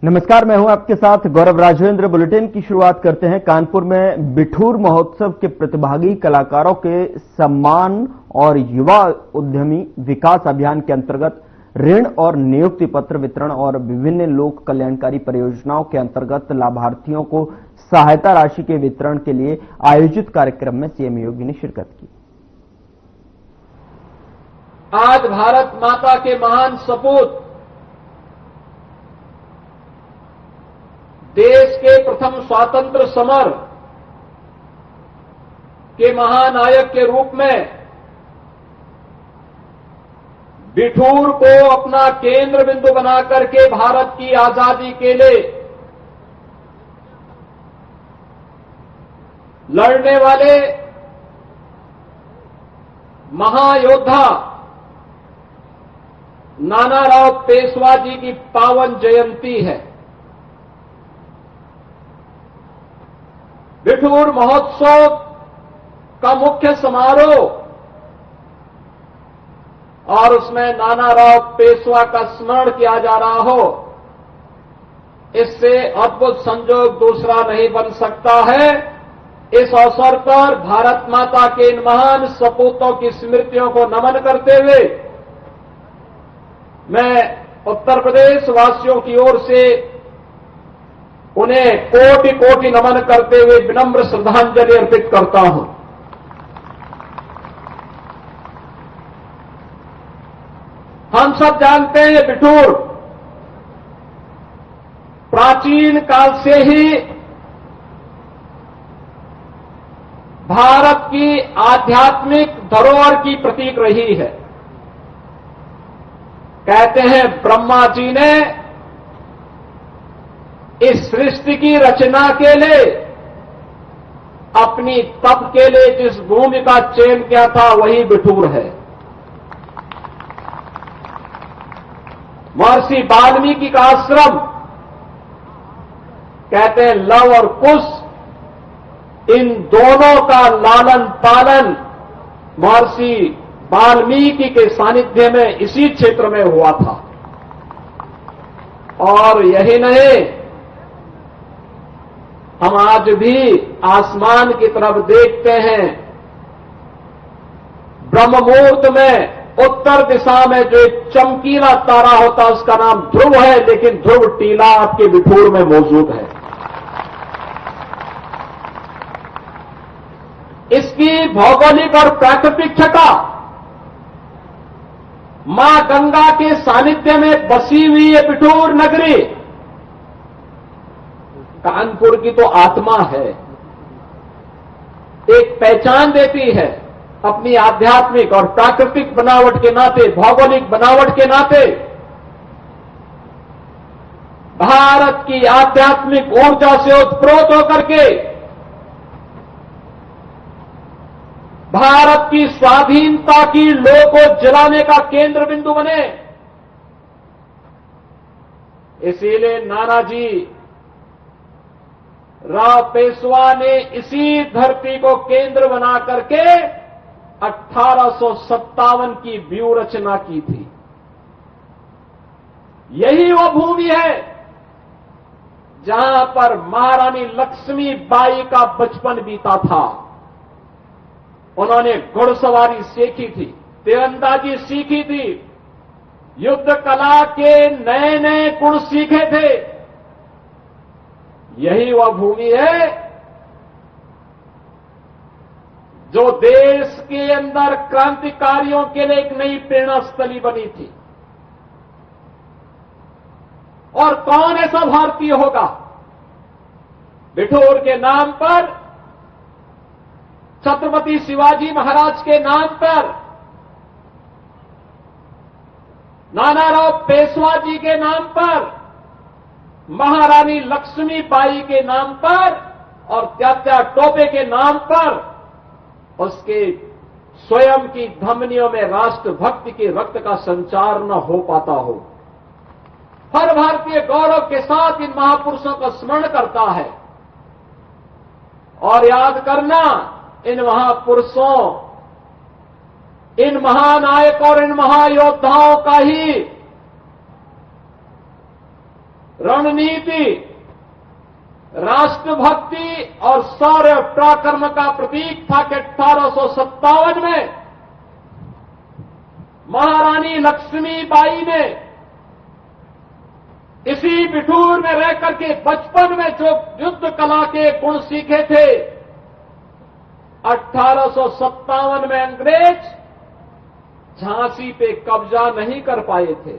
नमस्कार, मैं हूं आपके साथ गौरव राघवेंद्र। बुलेटिन की शुरुआत करते हैं। कानपुर में बिठूर महोत्सव के प्रतिभागी कलाकारों के सम्मान और युवा उद्यमी विकास अभियान के अंतर्गत ऋण और नियुक्ति पत्र वितरण और विभिन्न लोक कल्याणकारी परियोजनाओं के अंतर्गत लाभार्थियों को सहायता राशि के वितरण के लिए आयोजित कार्यक्रम में सीएम योगी ने शिरकत की। आज भारत माता के महान सपूत, देश के प्रथम स्वातंत्र समर के महानायक के रूप में बिठूर को अपना केंद्र बिंदु बनाकर के भारत की आजादी के लिए लड़ने वाले महायोद्धा नानाराव पेशवा जी की पावन जयंती है। बिठूर महोत्सव का मुख्य समारोह और उसमें नानाराव पेशवा का स्मरण किया जा रहा हो, इससे अद्भुत संयोग दूसरा नहीं बन सकता है। इस अवसर पर भारत माता के इन महान सपूतों की स्मृतियों को नमन करते हुए मैं उत्तर प्रदेश वासियों की ओर से उन्हें कोटि कोटि नमन करते हुए विनम्र श्रद्धांजलि अर्पित करता हूं। हम सब जानते हैं बिठूर प्राचीन काल से ही भारत की आध्यात्मिक धरोहर की प्रतीक रही है। कहते हैं ब्रह्मा जी ने इस सृष्टि की रचना के लिए अपनी तप के लिए जिस भूमि का चयन किया था वही बिठूर है। महर्षि वाल्मीकि का आश्रम, कहते हैं लव और कुश, इन दोनों का लालन पालन महर्षि वाल्मीकि के सानिध्य में इसी क्षेत्र में हुआ था। और यही नहीं, हम आज भी आसमान की तरफ देखते हैं, ब्रह्म मुहूर्त में उत्तर दिशा में जो एक चमकीला तारा होता है उसका नाम ध्रुव है, लेकिन ध्रुव टीला आपके बिठूर में मौजूद है। इसकी भौगोलिक और प्राकृतिक छटा मां गंगा के सानिध्य में बसी हुई ये बिठूर नगरी कानपुर की तो आत्मा है, एक पहचान देती है अपनी आध्यात्मिक और प्राकृतिक बनावट के नाते, भौगोलिक बनावट के नाते। भारत की आध्यात्मिक ऊर्जा से उत्प्रोत होकर के भारत की स्वाधीनता की लौ को जलाने का केंद्र बिंदु बने। इसीलिए नानाजी राव पेशवा ने इसी धरती को केंद्र बना करके 1857 की व्यूह रचना की थी। यही वो भूमि है जहां पर महारानी लक्ष्मीबाई का बचपन बीता था। उन्होंने घुड़सवारी सीखी थी, तीरंदाजी सीखी थी, युद्ध कला के नए नए गुण सीखे थे। यही वह भूमि है जो देश के अंदर क्रांतिकारियों के लिए एक नई प्रेरणा स्थली बनी थी। और कौन ऐसा भारतीय होगा बिठूर के नाम पर, छत्रपति शिवाजी महाराज के नाम पर, नानाराव पेशवा जी के नाम पर, महारानी लक्ष्मीबाई के नाम पर और तात्या टोपे के नाम पर उसके स्वयं की धमनियों में राष्ट्रभक्ति के रक्त का संचार न हो पाता हो। हर भारतीय गौरव के साथ इन महापुरुषों का स्मरण करता है और याद करना, इन महापुरुषों, इन महानायक और इन महायोद्धाओं का ही रणनीति, राष्ट्रभक्ति और शौर्य पराक्रम का प्रतीक था कि 1857 में महारानी लक्ष्मीबाई ने इसी बिठूर में रह करके बचपन में जो युद्ध कला के गुण सीखे थे, 1857 में अंग्रेज झांसी पे कब्जा नहीं कर पाए थे,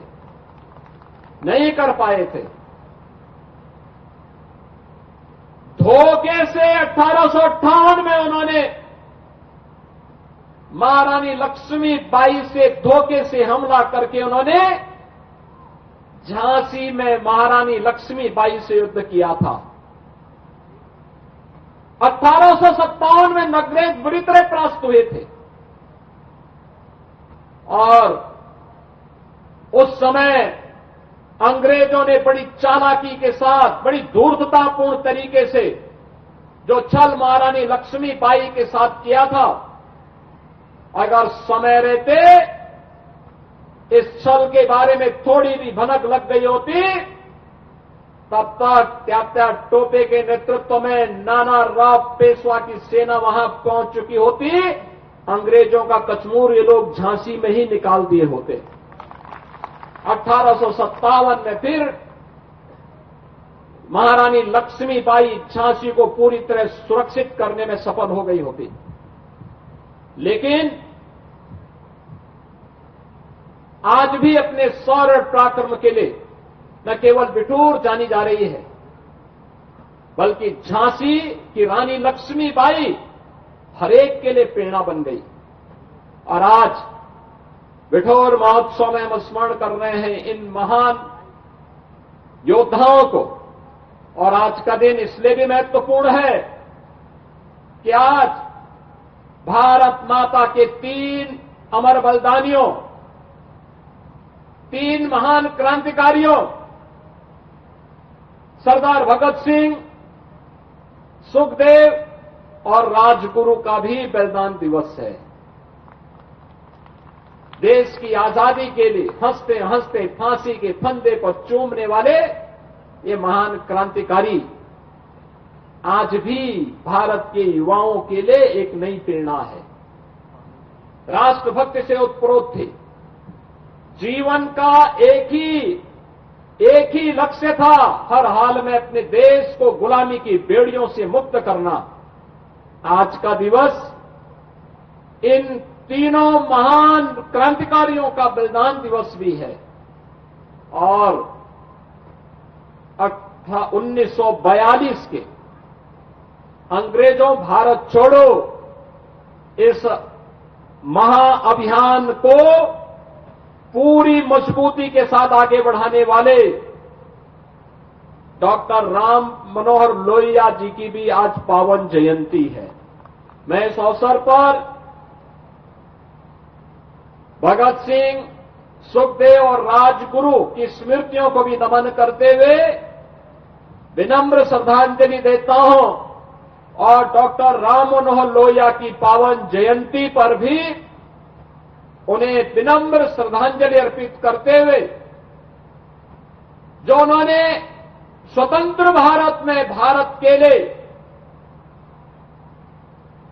धोखे से 1858 में उन्होंने महारानी लक्ष्मीबाई से धोखे से हमला करके उन्होंने झांसी में महारानी लक्ष्मीबाई से युद्ध किया था। 1857 में अंग्रेज बुरी तरह परास्त हुए थे और उस समय अंग्रेजों ने बड़ी चालाकी के साथ, बड़ी धूर्ततापूर्ण तरीके से जो छल महारानी लक्ष्मीबाई के साथ किया था, अगर समय रहते इस छल के बारे में थोड़ी भी भनक लग गई होती, तब तक त्यात्या टोपे के नेतृत्व में नाना राव पेशवा की सेना वहां पहुंच चुकी होती, अंग्रेजों का कचमूर ये लोग झांसी में ही निकाल दिए होते। 1857 में फिर महारानी लक्ष्मीबाई झांसी को पूरी तरह सुरक्षित करने में सफल हो गई होती, लेकिन आज भी अपने शौर्य पराक्रम के लिए न केवल बिठूर जानी जा रही है, बल्कि झांसी की रानी लक्ष्मीबाई हरेक के लिए प्रेरणा बन गई। और आज बिठूर महोत्सव में हम स्मरण कर रहे हैं इन महान योद्धाओं को, और आज का दिन इसलिए भी महत्वपूर्ण है कि आज भारत माता के 3 अमर बलिदानियों, 3 महान क्रांतिकारियों सरदार भगत सिंह, सुखदेव और राजगुरु का भी बलिदान दिवस है। देश की आजादी के लिए हंसते हंसते फांसी के फंदे पर चूमने वाले ये महान क्रांतिकारी आज भी भारत के युवाओं के लिए एक नई प्रेरणा है। राष्ट्रभक्ति से उत्प्रोत थे, जीवन का एक ही लक्ष्य था, हर हाल में अपने देश को गुलामी की बेड़ियों से मुक्त करना। आज का दिवस इन तीनों महान क्रांतिकारियों का बलिदान दिवस भी है। और 1942 के अंग्रेजों भारत छोड़ो इस महाअभियान को पूरी मजबूती के साथ आगे बढ़ाने वाले डॉक्टर राम मनोहर लोहिया जी की भी आज पावन जयंती है। मैं इस अवसर पर भगत सिंह, सुखदेव और राजगुरु की स्मृतियों को भी नमन करते हुए विनम्र श्रद्धांजलि देता हूं, और डॉक्टर राम मनोहर लोहिया की पावन जयंती पर भी उन्हें विनम्र श्रद्धांजलि अर्पित करते हुए जो उन्होंने स्वतंत्र भारत में भारत के लिए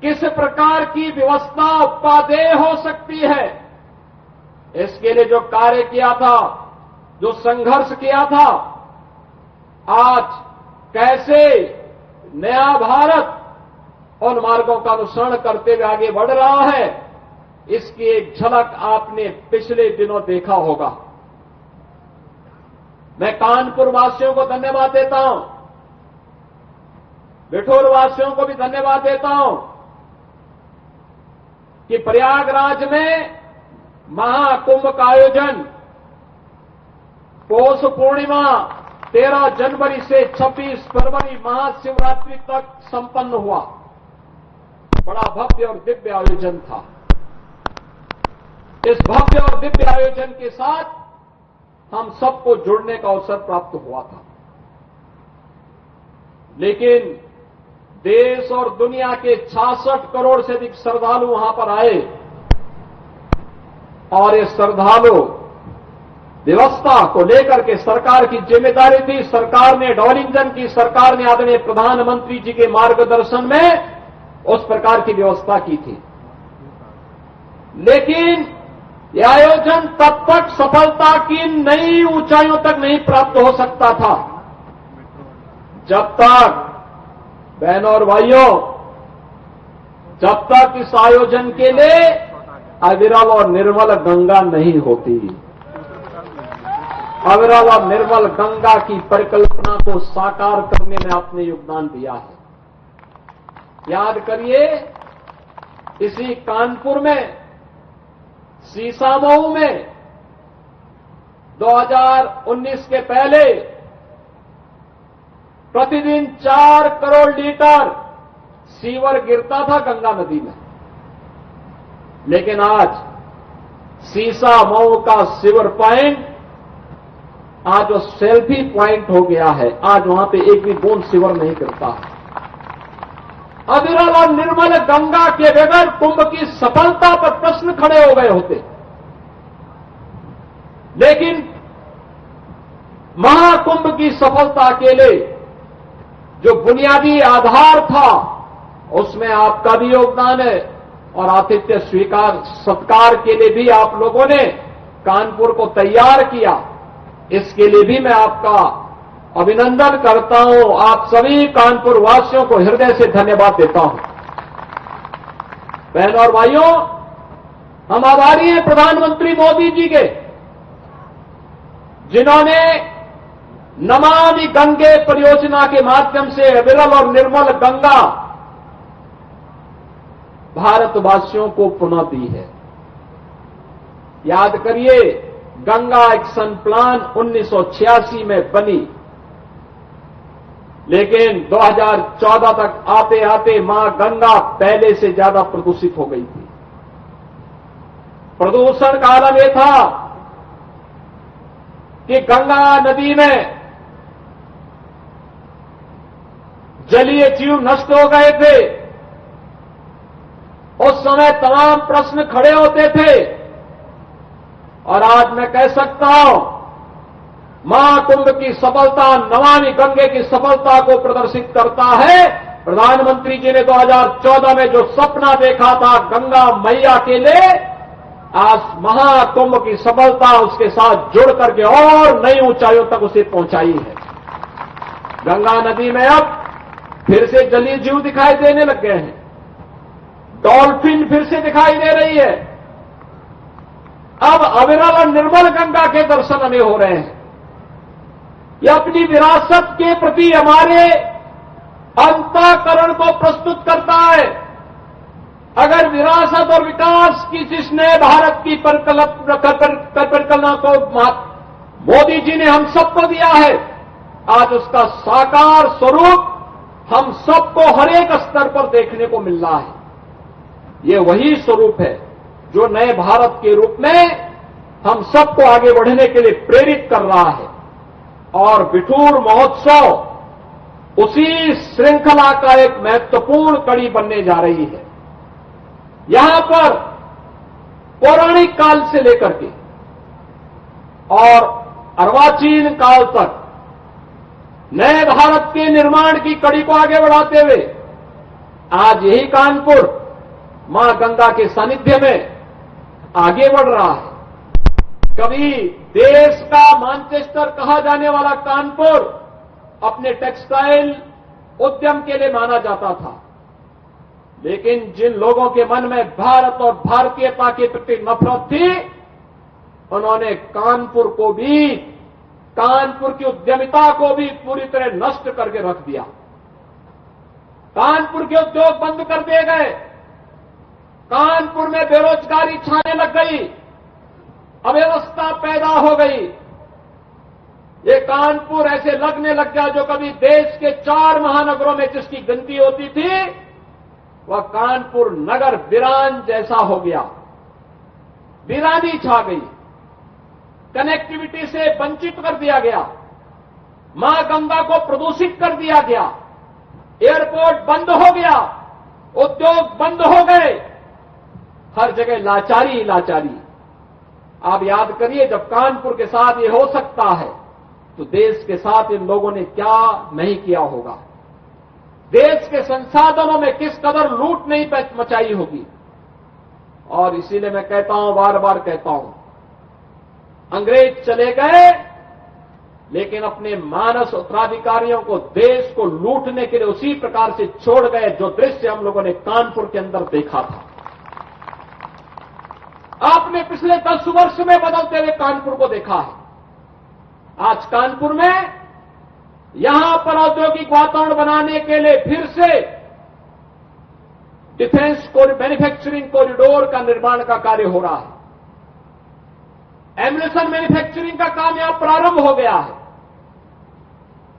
किस प्रकार की व्यवस्था उपादेय हो सकती है, इसके लिए जो कार्य किया था, जो संघर्ष किया था, आज कैसे नया भारत उन मार्गों का अनुसरण करते हुए आगे बढ़ रहा है, इसकी एक झलक आपने पिछले दिनों देखा होगा। मैं कानपुर वासियों को धन्यवाद देता हूं, बिठूर वासियों को भी धन्यवाद देता हूं कि प्रयागराज में महाकुंभ का आयोजन पौष पूर्णिमा 13 जनवरी से 26 फरवरी महाशिवरात्रि तक संपन्न हुआ। बड़ा भव्य और दिव्य आयोजन था। इस भव्य और दिव्य आयोजन के साथ हम सबको जुड़ने का अवसर प्राप्त हुआ था, लेकिन देश और दुनिया के 66 करोड़ से अधिक श्रद्धालु वहां पर आए, और ये श्रद्धालु व्यवस्था को लेकर के सरकार की जिम्मेदारी थी। सरकार ने डॉलिंगटन की सरकार ने आदरणीय प्रधानमंत्री जी के मार्गदर्शन में उस प्रकार की व्यवस्था की थी। लेकिन यह आयोजन तब तक सफलता की नई ऊंचाइयों तक नहीं प्राप्त हो सकता था जब तक, बहनों और भाइयों, जब तक इस आयोजन के लिए अविरल और निर्मल गंगा नहीं होती। अविरल और निर्मल गंगा की परिकल्पना को साकार करने में आपने योगदान दिया है। याद करिए, इसी कानपुर में, सीसामऊ में 2019 के पहले प्रतिदिन 4 करोड़ लीटर सीवर गिरता था गंगा नदी में। लेकिन आज सीसामऊ का सीवर पॉइंट आज वो सेल्फी पॉइंट हो गया है। आज वहां पे एक भी बूंद सीवर नहीं गिरता। अविरल और निर्मल गंगा के बगैर कुंभ की सफलता पर प्रश्न खड़े हो गए होते। लेकिन महाकुंभ की सफलता के लिए जो बुनियादी आधार था, उसमें आपका भी योगदान है और आतिथ्य स्वीकार सत्कार के लिए भी आप लोगों ने कानपुर को तैयार किया। इसके लिए भी मैं आपका अभिनंदन करता हूं। आप सभी कानपुर वासियों को हृदय से धन्यवाद देता हूं। बहनों और भाइयों, हम आभारी हैं प्रधानमंत्री मोदी जी के, जिन्होंने नमामि गंगे परियोजना के माध्यम से अविरल और निर्मल गंगा भारतवासियों को पुनः दी है। याद करिए, गंगा एक्शन प्लान 1986 में बनी, लेकिन 2014 तक आते आते मां गंगा पहले से ज्यादा प्रदूषित हो गई थी। प्रदूषण का आलम यह था कि गंगा नदी में जलीय जीव नष्ट हो गए थे। उस समय तमाम प्रश्न खड़े होते थे और आज मैं कह सकता हूं, महाकुंभ की सफलता नमामि गंगे की सफलता को प्रदर्शित करता है। प्रधानमंत्री जी ने 2014 में जो सपना देखा था गंगा मैया के लिए, आज महाकुंभ की सफलता उसके साथ जुड़ करके और नई ऊंचाइयों तक उसे पहुंचाई है। गंगा नदी में अब फिर से जलीय जीव दिखाई देने लग गए हैं। डॉल्फिन फिर से दिखाई दे रही है। अब अविरल और निर्मल गंगा के दर्शन हमें हो रहे हैं। यह अपनी विरासत के प्रति हमारे अंतःकरण को प्रस्तुत करता है। अगर विरासत और विकास की जिसने भारत की परिकल्पना को मोदी जी ने हम सबको दिया है, आज उसका साकार स्वरूप हम सबको हर एक स्तर पर देखने को मिल रहा है। ये वही स्वरूप है जो नए भारत के रूप में हम सबको आगे बढ़ने के लिए प्रेरित कर रहा है। और बिठूर महोत्सव उसी श्रृंखला का एक महत्वपूर्ण कड़ी बनने जा रही है। यहां पर पौराणिक काल से लेकर के और अर्वाचीन काल तक नए भारत के निर्माण की कड़ी को आगे बढ़ाते हुए आज यही कानपुर मां गंगा के सानिध्य में आगे बढ़ रहा है। कभी देश का मैनचेस्टर कहा जाने वाला कानपुर अपने टेक्सटाइल उद्यम के लिए माना जाता था, लेकिन जिन लोगों के मन में भारत और भारतीयता के प्रति नफरत थी, उन्होंने कानपुर को भी, कानपुर की उद्यमिता को भी पूरी तरह नष्ट करके रख दिया। कानपुर के उद्योग बंद कर दिए गए। कानपुर में बेरोजगारी छाने लग गई, अव्यवस्था पैदा हो गई। ये कानपुर ऐसे लगने लग गया जो कभी देश के 4 महानगरों में जिसकी गिनती होती थी, वह कानपुर नगर वीरान जैसा हो गया। वीरानी छा गई, कनेक्टिविटी से वंचित कर दिया गया, मां गंगा को प्रदूषित कर दिया गया, एयरपोर्ट बंद हो गया, उद्योग बंद हो गए, हर जगह लाचारी ही लाचारी। आप याद करिए, जब कानपुर के साथ ये हो सकता है तो देश के साथ इन लोगों ने क्या नहीं किया होगा, देश के संसाधनों में किस कदर लूट नहीं मचाई होगी। और इसीलिए मैं कहता हूं, बार बार कहता हूं, अंग्रेज चले गए लेकिन अपने मानस उत्तराधिकारियों को देश को लूटने के लिए उसी प्रकार से छोड़ गए जो दृश्य हम लोगों ने कानपुर के अंदर देखा था। आपने पिछले 10 वर्ष में बदलते हुए कानपुर को देखा है। आज कानपुर में यहां पर औद्योगिक वातावरण बनाने के लिए फिर से डिफेंस मैन्युफैक्चरिंग कॉरिडोर का निर्माण का कार्य हो रहा है। एम्यूनिशन मैन्युफैक्चरिंग का काम यहां प्रारंभ हो गया है।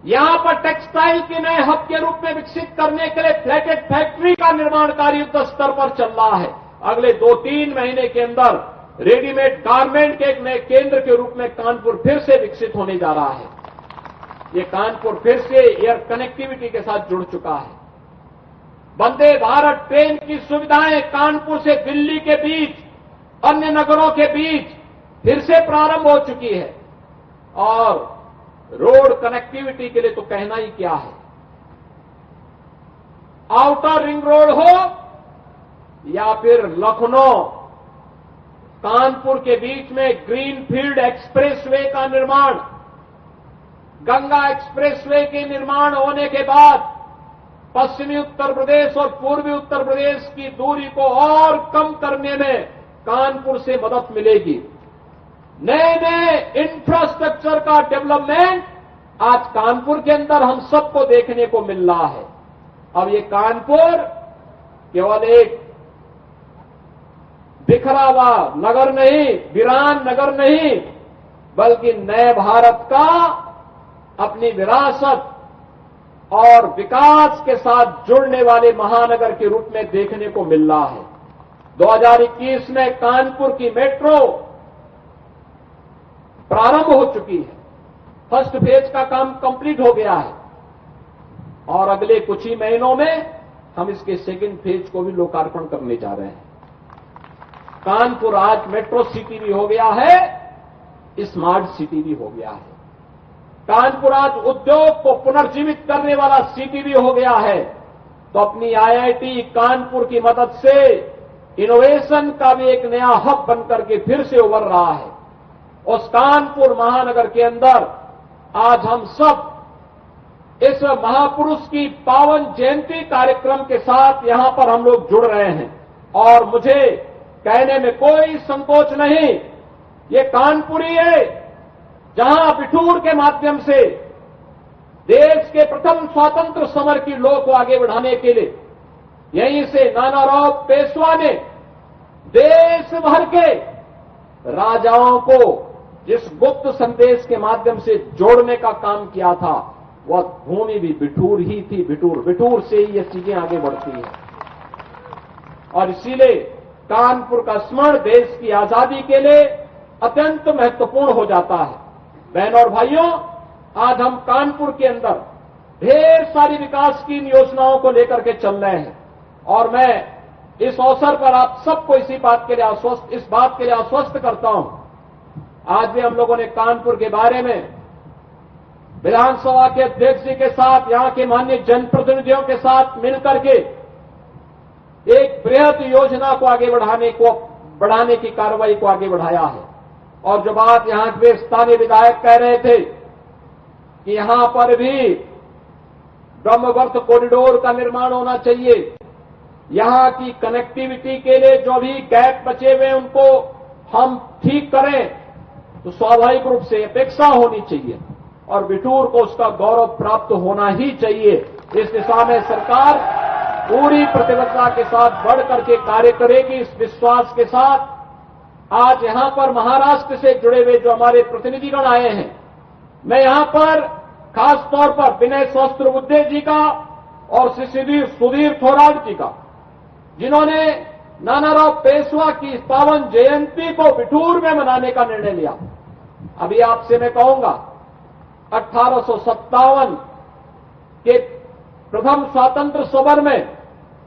यहां पर टेक्सटाइल के नए हब के रूप में विकसित करने के लिए फ्लैटेड फैक्ट्री का निर्माण कार्य युद्ध स्तर पर चल रहा है। अगले 2-3 महीने के अंदर रेडीमेड गारमेंट के एक नए केंद्र के रूप में कानपुर फिर से विकसित होने जा रहा है। ये कानपुर फिर से एयर कनेक्टिविटी के साथ जुड़ चुका है। वंदे भारत ट्रेन की सुविधाएं कानपुर से दिल्ली के बीच, अन्य नगरों के बीच फिर से प्रारंभ हो चुकी है। और रोड कनेक्टिविटी के लिए तो कहना ही क्या है। आउटर रिंग रोड हो या फिर लखनऊ कानपुर के बीच में ग्रीनफील्ड एक्सप्रेसवे का निर्माण, गंगा एक्सप्रेसवे के निर्माण होने के बाद पश्चिमी उत्तर प्रदेश और पूर्वी उत्तर प्रदेश की दूरी को और कम करने में कानपुर से मदद मिलेगी। नए नए इंफ्रास्ट्रक्चर का डेवलपमेंट आज कानपुर के अंदर हम सबको देखने को मिल रहा है। अब ये कानपुर केवल एक बिखरा हुआ नगर नहीं, वीरान नगर नहीं, बल्कि नए भारत का अपनी विरासत और विकास के साथ जुड़ने वाले महानगर के रूप में देखने को मिल रहा है। 2021 में कानपुर की मेट्रो प्रारंभ हो चुकी है। फर्स्ट फेज का काम कंप्लीट हो गया है और अगले कुछ ही महीनों में हम इसके सेकंड फेज को भी लोकार्पण करने जा रहे हैं। कानपुर आज मेट्रो सिटी भी हो गया है, स्मार्ट सिटी भी हो गया है। कानपुर आज उद्योग को पुनर्जीवित करने वाला सिटी भी हो गया है। तो अपनी आईआईटी कानपुर की मदद से इनोवेशन का भी एक नया हब बनकर के फिर से उभर रहा है। उस कानपुर महानगर के अंदर आज हम सब इस महापुरुष की पावन जयंती कार्यक्रम के साथ यहां पर हम लोग जुड़ रहे हैं। और मुझे कहने में कोई संकोच नहीं, ये कानपुर ही है जहां बिठूर के माध्यम से देश के प्रथम स्वातंत्र समर की लौ को आगे बढ़ाने के लिए यहीं से नानाराव पेशवा ने देश भर के राजाओं को जिस गुप्त संदेश के माध्यम से जोड़ने का काम किया था, वह भूमि भी बिठूर ही थी। बिठूर से ही ये चीजें आगे बढ़ती हैं। और इसीलिए कानपुर का स्मरण देश की आजादी के लिए अत्यंत महत्वपूर्ण हो जाता है। बहनों और भाइयों, आज हम कानपुर के अंदर ढेर सारी विकास की योजनाओं को लेकर के चल रहे हैं और मैं इस अवसर पर आप सबको इस बात के लिए आश्वस्त करता हूं। आज भी हम लोगों ने कानपुर के बारे में विधानसभा के अध्यक्ष जी के साथ, यहां के माननीय जनप्रतिनिधियों के साथ मिलकर के एक बृहद योजना को आगे बढ़ाने की कार्रवाई को आगे बढ़ाया है। और जो बात यहां के स्थानीय विधायक कह रहे थे कि यहां पर भी ब्रह्मवर्त कॉरिडोर का निर्माण होना चाहिए, यहां की कनेक्टिविटी के लिए जो भी गैप बचे हुए उनको हम ठीक करें, तो स्वाभाविक रूप से अपेक्षा होनी चाहिए और बिठूर को उसका गौरव प्राप्त होना ही चाहिए। इस दिशा में सरकार पूरी प्रतिबद्धता के साथ बढ़ करके कार्य करेगी। इस विश्वास के साथ आज यहां पर महाराष्ट्र से जुड़े हुए जो हमारे प्रतिनिधिगण आए हैं, मैं यहां पर खास तौर पर विनय सहस्त्रबुद्धे जी का और श्री सुधीर थोराट जी का, जिन्होंने नानाराव पेशवा की पावन जयंती को बिठूर में मनाने का निर्णय लिया। अभी आपसे मैं कहूंगा 1857 के प्रथम स्वातंत्र समर में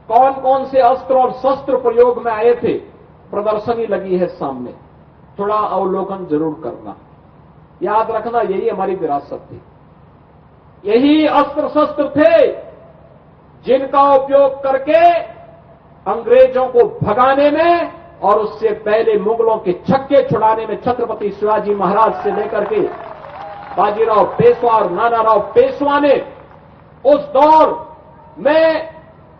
कौन कौन से अस्त्र और शस्त्र प्रयोग में आए थे, प्रदर्शनी लगी है सामने। थोड़ा अवलोकन जरूर करना। याद रखना, यही हमारी विरासत थी, यही अस्त्र शस्त्र थे जिनका उपयोग करके अंग्रेजों को भगाने में और उससे पहले मुगलों के छक्के छुड़ाने में छत्रपति शिवाजी महाराज से लेकर के बाजीराव पेशवा और नानाराव पेशवा ने उस दौर में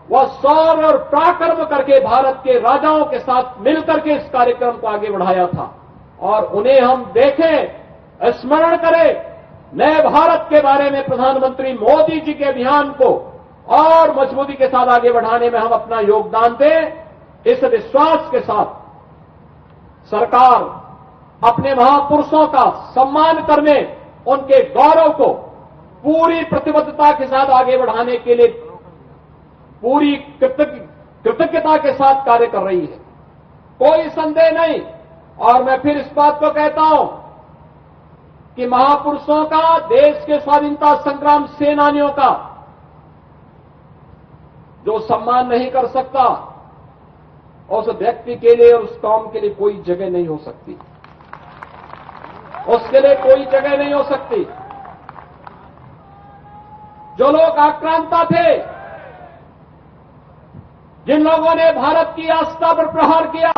वह शौर्य और पराक्रम करके भारत के राजाओं के साथ मिलकर के इस कार्यक्रम को आगे बढ़ाया था। और उन्हें हम देखें, स्मरण करें, नए भारत के बारे में प्रधानमंत्री मोदी जी के अभियान को और मजबूती के साथ आगे बढ़ाने में हम अपना योगदान दें। इस विश्वास के साथ सरकार अपने महापुरुषों का सम्मान करने, उनके गौरव को पूरी प्रतिबद्धता के साथ आगे बढ़ाने के लिए पूरी कृतज्ञता के साथ कार्य कर रही है, कोई संदेह नहीं। और मैं फिर इस बात को कहता हूं कि महापुरुषों का, देश के स्वाधीनता संग्राम सेनानियों का जो सम्मान नहीं कर सकता, उस व्यक्ति के लिए और उस कौम के लिए कोई जगह नहीं हो सकती, उसके लिए कोई जगह नहीं हो सकती। जो लोग आक्रांता थे, जिन लोगों ने भारत की आस्था पर प्रहार किया,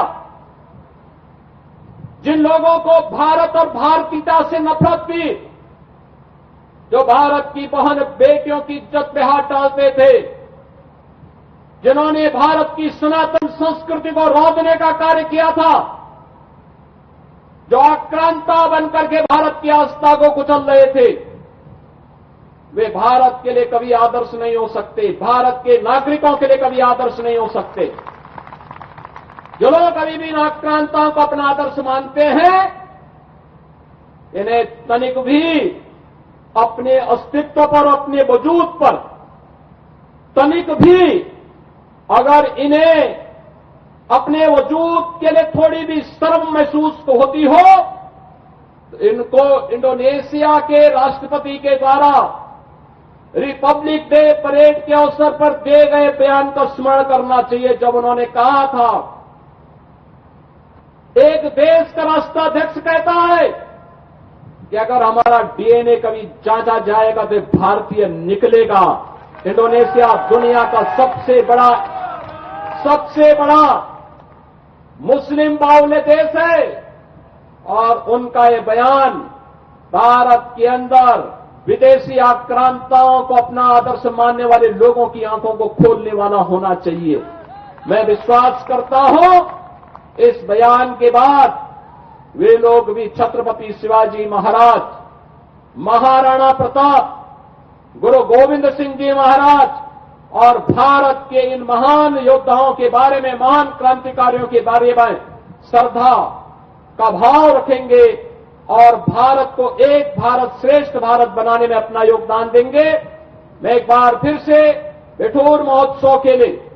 जिन लोगों को भारत और भारतीयता से नफरत थी, जो भारत की बहन बेटियों की इज्जत पे हाथ डालते थे, जिन्होंने भारत की सनातन संस्कृति को रौंदने का कार्य किया था, जो आक्रांता बनकर के भारत की आस्था को कुचल रहे थे, वे भारत के लिए कभी आदर्श नहीं हो सकते, भारत के नागरिकों के लिए कभी आदर्श नहीं हो सकते। जो लोग अभी भी इन आक्रांताओं को अपना आदर्श मानते हैं, इन्हें तनिक भी अपने अस्तित्व पर, अपने वजूद पर तनिक भी अगर इन्हें अपने वजूद के लिए थोड़ी भी शर्म महसूस होती हो, तो इनको इंडोनेशिया के राष्ट्रपति के द्वारा रिपब्लिक डे परेड के अवसर पर दिए गए बयान का स्मरण करना चाहिए, जब उन्होंने कहा था, एक देश का राष्ट्राध्यक्ष कहता है कि अगर हमारा डीएनए कभी जांचा जाएगा तो भारतीय निकलेगा। इंडोनेशिया दुनिया का सबसे बड़ा मुस्लिम बाहुल्य देश है, और उनका ये बयान भारत के अंदर विदेशी आक्रांताओं को अपना आदर्श मानने वाले लोगों की आंखों को खोलने वाला होना चाहिए। मैं विश्वास करता हूं इस बयान के बाद वे लोग भी छत्रपति शिवाजी महाराज, महाराणा प्रताप, गुरु गोविंद सिंह जी महाराज और भारत के इन महान योद्धाओं के बारे में, महान क्रांतिकारियों के बारे में श्रद्धा का भाव रखेंगे और भारत को एक भारत श्रेष्ठ भारत बनाने में अपना योगदान देंगे। मैं एक बार फिर से बिठूर महोत्सव के लिए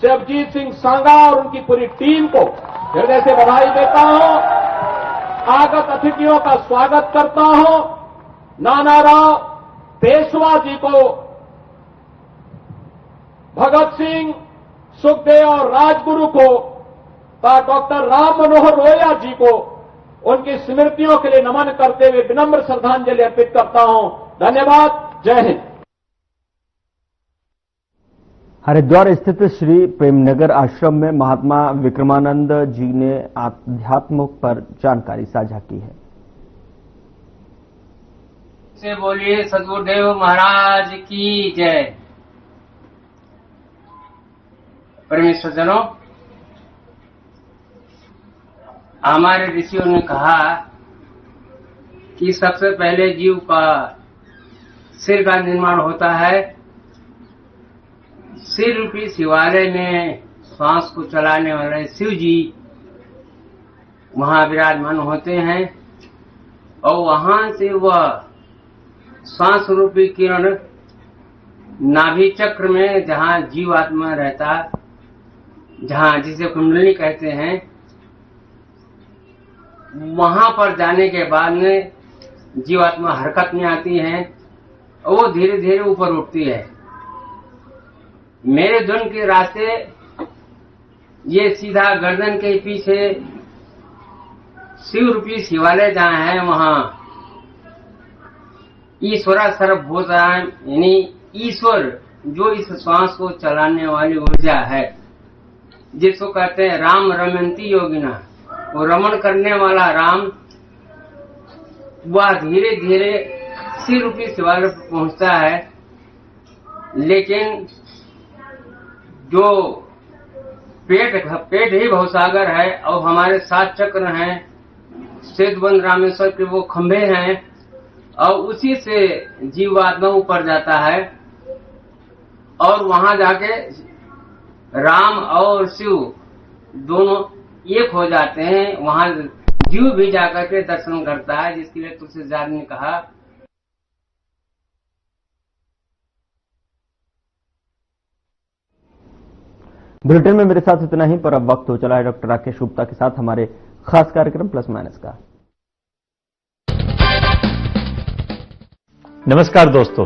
शिवजीत सिंह सांगा और उनकी पूरी टीम को हृदय से बधाई देता हूं, आगत अतिथियों का स्वागत करता हूं। नानाराव पेशवा जी को, भगत सिंह, सुखदेव और राजगुरु को, डॉक्टर राम मनोहर लोहिया जी को उनकी स्मृतियों के लिए नमन करते हुए विनम्र श्रद्धांजलि अर्पित करता हूं। धन्यवाद। जय हिंद। हरिद्वार स्थित श्री प्रेमनगर आश्रम में महात्मा विक्रमानंद जी ने आध्यात्म पर जानकारी साझा की है। से बोलिए सदगुरुदेव महाराज की जय। परमेश्वर जनों, हमारे ऋषियों ने कहा कि सबसे पहले जीव का सिर का निर्माण होता है। सिर रूपी शिवालय में श्वास को चलाने वाले शिव जी वहां विराजमान होते हैं और वहां से वह श्वास रूपी किरण नाभि चक्र में, जहां जीवात्मा रहता, जहां जिसे कुंडलिनी कहते हैं, वहां पर जाने के बाद में जीवात्मा हरकत में आती है और वो धीरे धीरे ऊपर उठती है। मेरे धुन के रास्ते ये सीधा गर्दन के पीछे शिव रूपी शिवालय जहाँ है वहाँ ईश्वरा सर्वभूतान यानी ईश्वर जो इस श्वास को चलाने वाली ऊर्जा है, जिसको कहते हैं राम रमयंती योगिना, वो रमन करने वाला राम, वह धीरे धीरे शिव रूपी शिवालय पर पहुंचता है। लेकिन जो पेट ही भवसागर है और हमारे 7 चक्र हैं, सेतुबंध रामेश्वर के वो खंभे हैं, और उसी से जीवात्मा ऊपर जाता है और वहां जाके राम और शिव दोनों एक हो जाते हैं। वहां जीव भी जाकर के दर्शन करता है, जिसके लिए तुलसीदास ने कहा बुलेटिन में मेरे साथ इतना ही, पर अब वक्त हो चला है डॉक्टर राकेश गुप्ता के साथ हमारे खास कार्यक्रम प्लस माइनस का। नमस्कार दोस्तों,